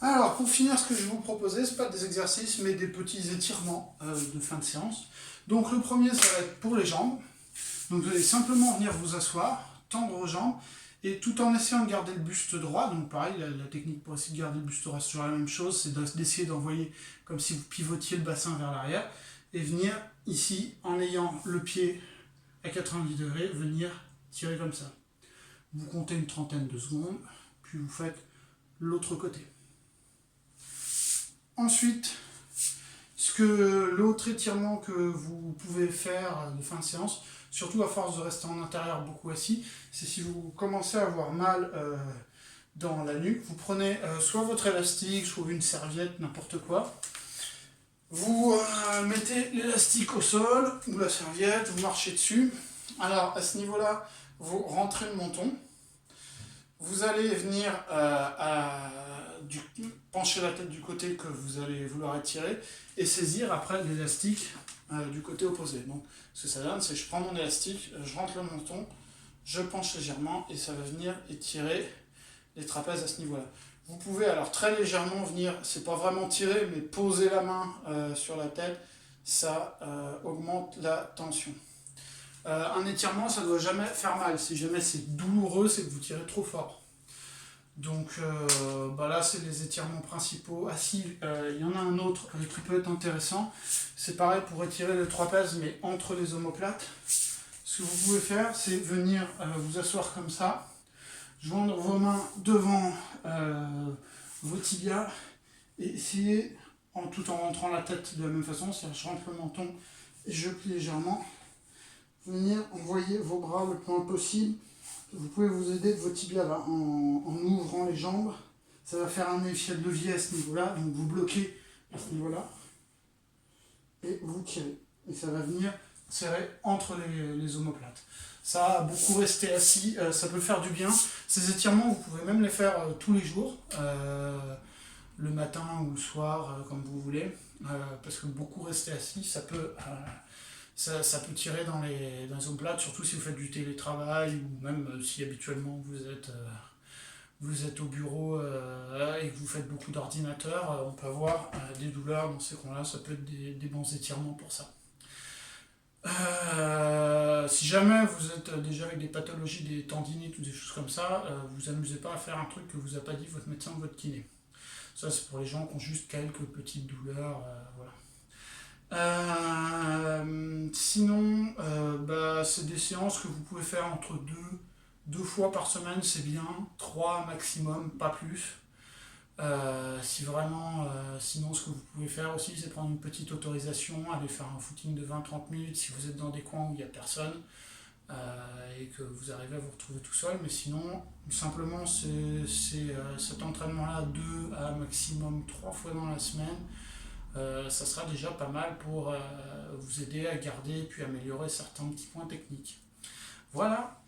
Alors, pour finir, ce que je vais vous proposer, c'est pas des exercices, mais des petits étirements de fin de séance. Donc, le premier, ça va être pour les jambes. Donc, vous allez simplement venir vous asseoir, tendre vos jambes, et tout en essayant de garder le buste droit. Donc, pareil, la technique pour essayer de garder le buste droit, c'est toujours la même chose, c'est d'essayer d'envoyer comme si vous pivotiez le bassin vers l'arrière, et venir ici, en ayant le pied à 90 degrés, venir tirer comme ça. Vous comptez une trentaine de secondes, puis vous faites l'autre côté. Ensuite, l'autre étirement que vous pouvez faire de fin de séance, surtout à force de rester en intérieur beaucoup assis, c'est si vous commencez à avoir mal dans la nuque, vous prenez soit votre élastique, soit une serviette, n'importe quoi. Vous mettez l'élastique au sol, ou la serviette, vous marchez dessus. Alors, à ce niveau-là, vous rentrez le menton. Vous allez venir pencher la tête du côté que vous allez vouloir étirer et saisir après l'élastique du côté opposé. Donc, ce que ça donne, c'est que je prends mon élastique, je rentre le menton, je penche légèrement et ça va venir étirer les trapèzes à ce niveau-là. Vous pouvez alors très légèrement venir, c'est pas vraiment tirer, mais poser la main sur la tête, ça augmente la tension. Un étirement, ça ne doit jamais faire mal. Si jamais c'est douloureux, c'est que vous tirez trop fort. Donc là, c'est les étirements principaux. Assis, il y en a un autre qui peut être intéressant. C'est pareil pour étirer le trapèze, mais entre les omoplates. Ce que vous pouvez faire, c'est venir vous asseoir comme ça, joindre vos mains devant vos tibias et essayer, tout en rentrant la tête de la même façon, c'est-à-dire je rentre le menton et je plie légèrement, venir envoyer vos bras le plus loin possible. Vous pouvez vous aider de vos tibias là, en ouvrant les jambes. Ça va faire un effet de levier à ce niveau-là, donc vous bloquez à ce niveau-là et vous tirez. Et ça va venir serrer entre les omoplates. Ça a beaucoup resté assis, ça peut faire du bien. Ces étirements, vous pouvez même les faire tous les jours, le matin ou le soir, comme vous voulez, parce que beaucoup rester assis, ça peut tirer dans les omoplates, surtout si vous faites du télétravail ou même si habituellement vous êtes au bureau et que vous faites beaucoup d'ordinateurs, on peut avoir des douleurs dans ces coins-là, ça peut être des bons étirements pour ça. Si jamais vous êtes déjà avec des pathologies, des tendinites ou des choses comme ça, vous amusez pas à faire un truc que vous a pas dit votre médecin ou votre kiné. Ça, c'est pour les gens qui ont juste quelques petites douleurs, voilà. Sinon, c'est des séances que vous pouvez faire entre deux fois par semaine, c'est bien, 3 maximum, pas plus. Si vraiment, sinon ce que vous pouvez faire aussi, c'est prendre une petite autorisation, aller faire un footing de 20-30 minutes si vous êtes dans des coins où il n'y a personne et que vous arrivez à vous retrouver tout seul. Mais sinon, simplement, cet entraînement-là, 2 à maximum 3 fois dans la semaine, ça sera déjà pas mal pour vous aider à garder et puis améliorer certains petits points techniques. Voilà.